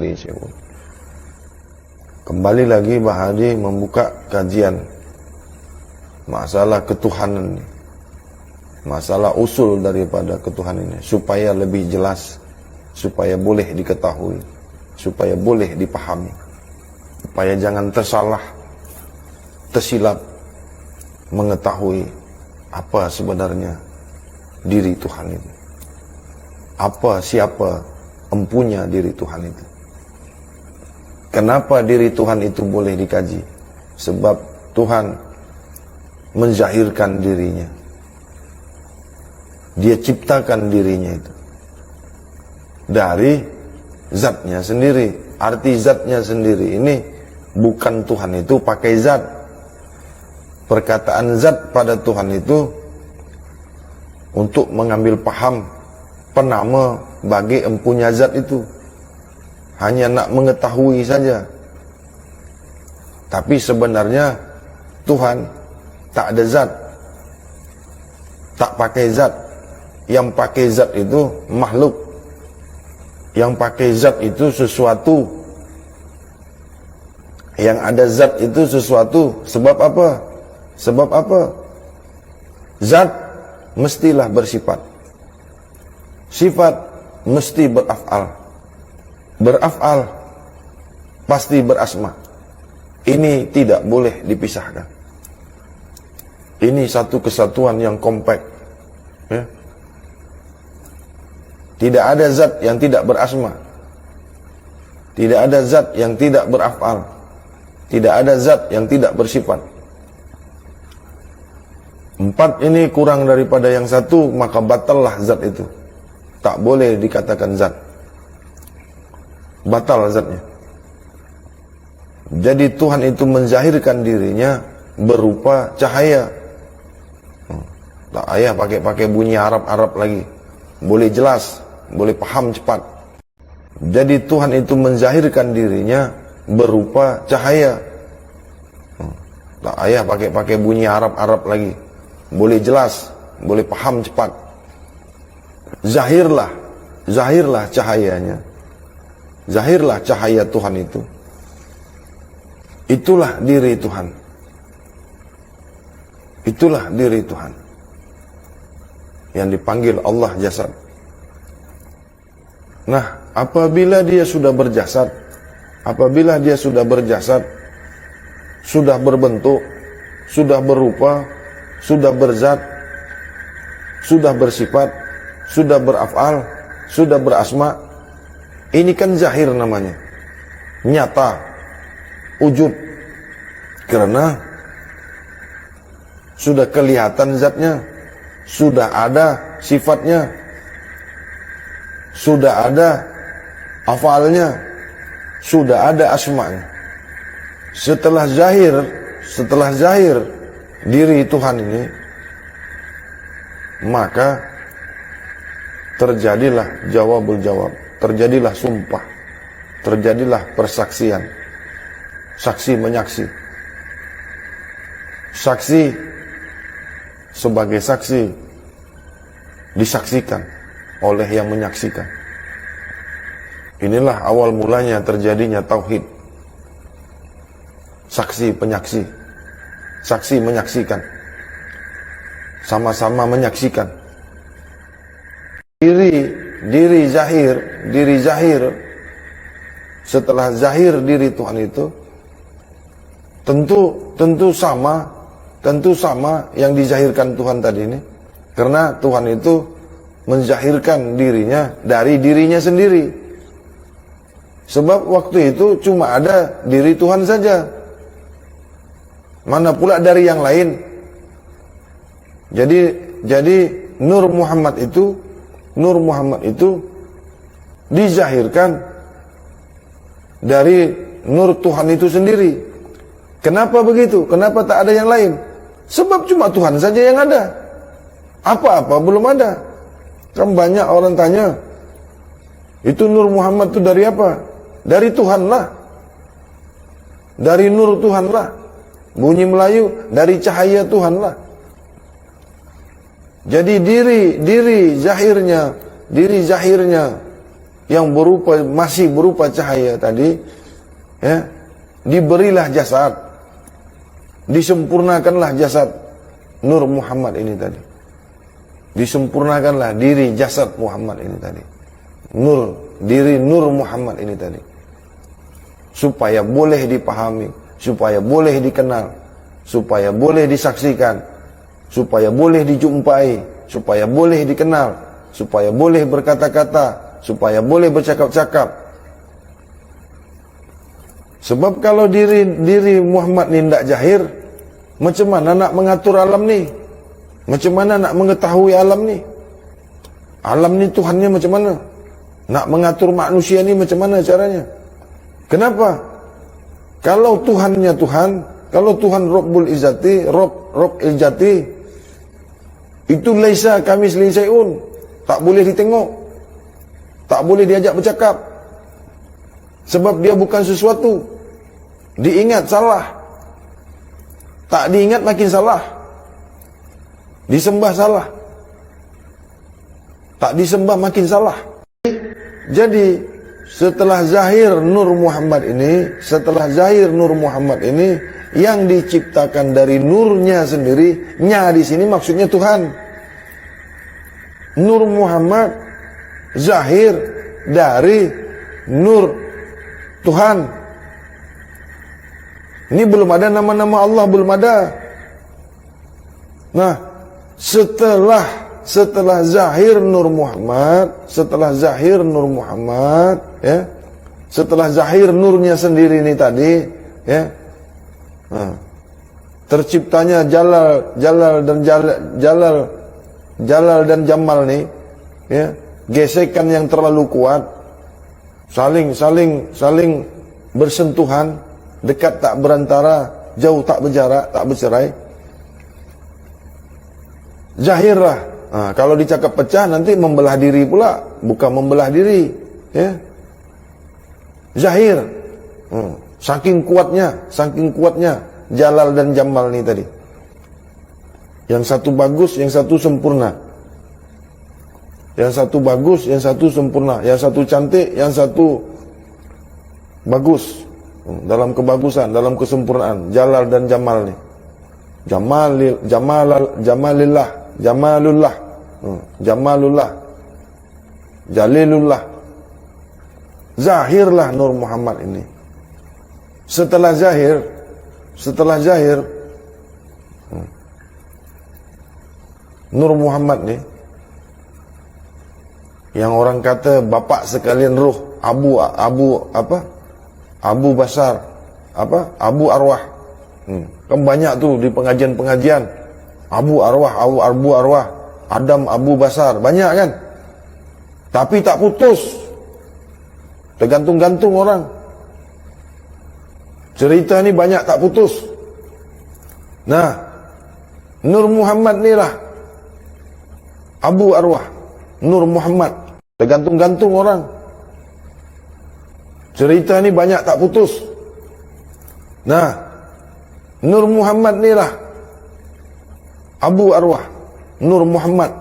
Mari Syekh. Kembali lagi Mbah Hadi membuka kajian masalah ketuhanan, masalah usul daripada ketuhanan ini, supaya lebih jelas, supaya boleh diketahui, supaya boleh dipahami, supaya jangan tersalah, tersilap mengetahui apa sebenarnya diri Tuhan itu, apa siapa empunya diri Tuhan itu. Kenapa diri Tuhan itu boleh dikaji? Sebab Tuhan menzahirkan dirinya, Dia ciptakan dirinya itu dari zatnya sendiri. Arti zatnya sendiri ini bukan Tuhan itu pakai zat. Perkataan zat pada Tuhan itu untuk mengambil paham penama bagi empunya zat itu, hanya nak mengetahui saja. Tapi sebenarnya Tuhan tak ada zat, tak pakai zat. Yang pakai zat itu makhluk. Yang pakai zat itu sesuatu. Yang ada zat itu sesuatu. Sebab apa? Sebab apa? Zat mestilah bersifat. Sifat mesti beraf'al. Beraf'al pasti berasma. Ini tidak boleh dipisahkan. Ini satu kesatuan yang kompak, ya. Tidak ada zat yang tidak berasma, tidak ada zat yang tidak beraf'al, tidak ada zat yang tidak bersifat. Empat ini kurang daripada yang satu, maka batallah zat itu. Tak boleh dikatakan zat, batal zatnya. Jadi Tuhan itu menzahirkan dirinya berupa cahaya. Tak ayah pakai bunyi Arab-Arab lagi, boleh jelas, boleh paham cepat. Jadi Tuhan itu menzahirkan dirinya berupa cahaya. Tak ayah pakai bunyi Arab-Arab lagi, boleh jelas, boleh paham cepat. Zahirlah cahayanya. Zahirlah cahaya Tuhan itu. Itulah diri Tuhan. Itulah diri Tuhan yang dipanggil Allah jasad. Nah, apabila dia sudah berjasad, apabila dia sudah berjasad, sudah berbentuk, sudah berupa, sudah berzat, sudah bersifat, sudah beraf'al, sudah berasma, ini kan zahir namanya, nyata, wujud. Karena sudah kelihatan zatnya, sudah ada sifatnya, sudah ada afalnya, sudah ada asma'nya. Setelah zahir diri Tuhan ini, maka terjadilah jawabul jawab, terjadilah sumpah, terjadilah persaksian, saksi menyaksi. Saksi sebagai saksi disaksikan oleh yang menyaksikan. Inilah awal mulanya terjadinya tauhid. Saksi penyaksi, saksi menyaksikan, sama-sama menyaksikan. Diri zahir, setelah zahir diri Tuhan itu tentu sama yang dizahirkan Tuhan tadi ini. Karena Tuhan itu menzahirkan dirinya dari dirinya sendiri. Sebab waktu itu cuma ada diri Tuhan saja, mana pula dari yang lain. Jadi Nur Muhammad itu dizahirkan dari Nur Tuhan itu sendiri. Kenapa begitu? Kenapa tak ada yang lain? Sebab cuma Tuhan saja yang ada. Apa-apa belum ada. Kan banyak orang tanya, itu Nur Muhammad itu dari apa? Dari Tuhan lah, dari Nur Tuhan lah. Bunyi Melayu, dari cahaya Tuhan lah. Jadi diri zahirnya yang masih berupa cahaya tadi, ya, diberilah jasad, disempurnakanlah jasad Nur Muhammad ini tadi. Disempurnakanlah diri jasad Muhammad ini tadi. Diri Nur Muhammad ini tadi. Supaya boleh dipahami, supaya boleh dikenal, supaya boleh disaksikan, supaya boleh dijumpai, supaya boleh dikenal, supaya boleh berkata-kata, supaya boleh bercakap-cakap. Sebab kalau diri Muhammad ni tidak jahir, macam mana nak mengatur alam ni? Macam mana nak mengetahui alam ni? Alam ni Tuhannya macam mana? Nak mengatur manusia ni macam mana caranya? Kenapa? Kalau Tuhannya Tuhan, kalau Tuhan Rabbul Izzati, Rabb Izzati, itu laisa kamislihi syai'un, tak boleh ditengok, tak boleh diajak bercakap. Sebab dia bukan sesuatu. Diingat salah, tak diingat makin salah. Disembah salah, tak disembah makin salah. Jadi setelah zahir Nur Muhammad ini, yang diciptakan dari nurnya sendiri, nya di sini maksudnya Tuhan. Nur Muhammad zahir dari nur Tuhan. Ini belum ada nama-nama Allah, belum ada. Nah, setelah zahir Nur Muhammad, ya, setelah zahir nurnya sendiri ini tadi, ya, terciptanya Jalal dan Jamal nih, ya, gesekan yang terlalu kuat, saling bersentuhan, dekat tak berantara, jauh tak berjarak, tak bercerai. Zahirlah. Kalau dicakap pecah nanti membelah diri pula, bukan membelah diri, ya. Zahir. Saking kuatnya Jalal dan Jamal ni tadi. Yang satu bagus, yang satu sempurna. Yang satu bagus, yang satu sempurna. Yang satu cantik, yang satu bagus. Dalam kebagusan, dalam kesempurnaan. Jalal dan Jamal ni. Jamalullah, Jalilullah. Zahirlah Nur Muhammad ini. Setelah zahir, Nur Muhammad ni, yang orang kata bapak sekalian ruh, Abu Basar, Abu Arwah. Kan banyak tu di pengajian-pengajian. Abu Arwah, Adam Abu Basar, banyak kan? Tapi tak putus. Tergantung-gantung orang. Cerita ni banyak tak putus. Nah, Nur Muhammad ni lah Abu Arwah, Nur Muhammad. Tergantung-gantung orang. Cerita ni banyak tak putus. Nah, Nur Muhammad ni lah Abu Arwah, Nur Muhammad.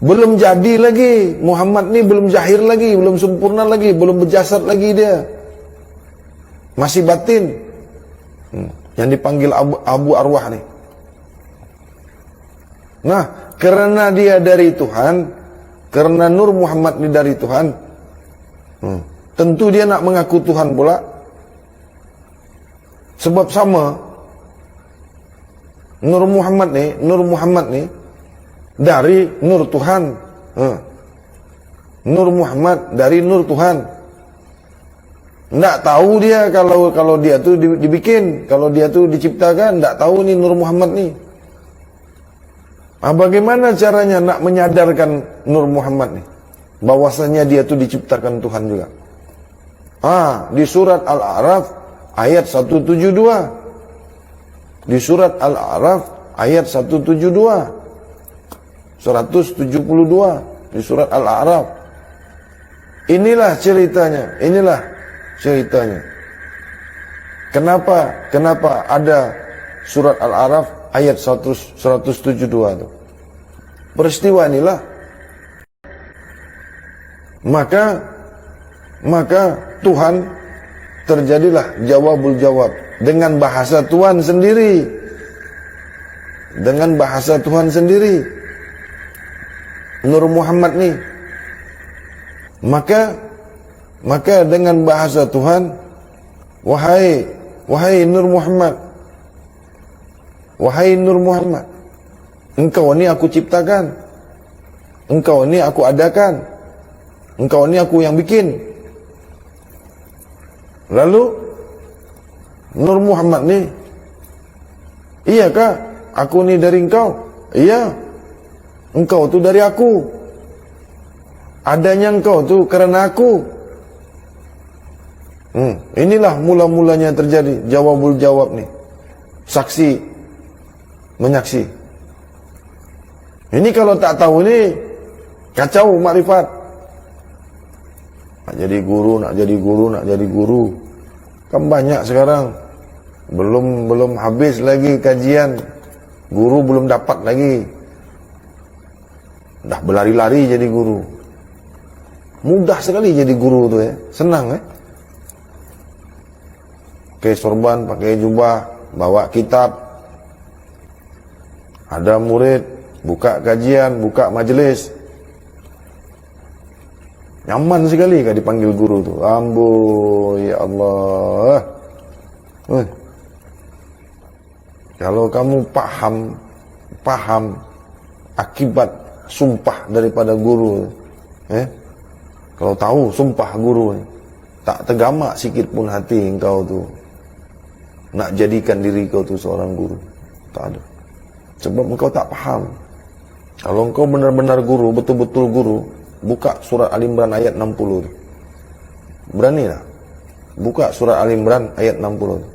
Belum jadi lagi. Muhammad ni belum zahir lagi, belum sempurna lagi, belum berjasad lagi dia. Masih batin. Yang dipanggil Abu Arwah ni. Nah, kerana dia dari Tuhan, kerana Nur Muhammad ni dari Tuhan, tentu dia nak mengaku Tuhan pula. Sebab sama, Nur Muhammad ni dari Nur Tuhan. Nur Muhammad dari Nur Tuhan. Tak tahu dia kalau dia tu dibikin, kalau dia tu diciptakan, tak tahu ni Nur Muhammad ni. Bagaimana caranya nak menyadarkan Nur Muhammad ni bahwasanya dia tu diciptakan Tuhan juga? Di surat Al-A'raf ayat 172. Di surat Al-A'raf ayat 172, 172 di surat Al-A'raf. Inilah ceritanya. Kenapa ada surat Al-A'raf ayat 172 itu? Peristiwa inilah maka Tuhan terjadilah jawabul jawab dengan bahasa Tuhan sendiri. Dengan bahasa Tuhan sendiri. Nur Muhammad ni. Maka dengan bahasa Tuhan, wahai Nur Muhammad, wahai Nur Muhammad, engkau ni aku ciptakan, engkau ni aku adakan, engkau ni aku yang bikin. Lalu Nur Muhammad ni, iyakah aku ni dari engkau? Iya, engkau tu dari aku, adanya engkau tu kerana aku. Inilah mula-mulanya terjadi jawabul jawab ni, saksi menyaksi. Ini kalau tak tahu ni kacau makrifat. Nak jadi guru, nak jadi guru, nak jadi guru. Kan banyak sekarang. Belum habis lagi kajian, guru belum dapat lagi. Dah berlari-lari jadi guru. Mudah sekali jadi guru tu senang Pakai sorban, pakai jubah, bawa kitab. Ada murid, buka kajian, buka majlis. Nyaman sekali kan dipanggil guru tu. Amboi, ya Allah. Kalau kamu paham akibat sumpah daripada guru, kalau tahu sumpah guru, tak tergamak sikit pun hati engkau tu nak jadikan diri kau tu seorang guru. Tak ada. Sebab engkau tak faham. Kalau engkau benar-benar guru, betul-betul guru, buka surat Al-Imran ayat 60 tu. Beranilah buka surat Al-Imran ayat 60 tu.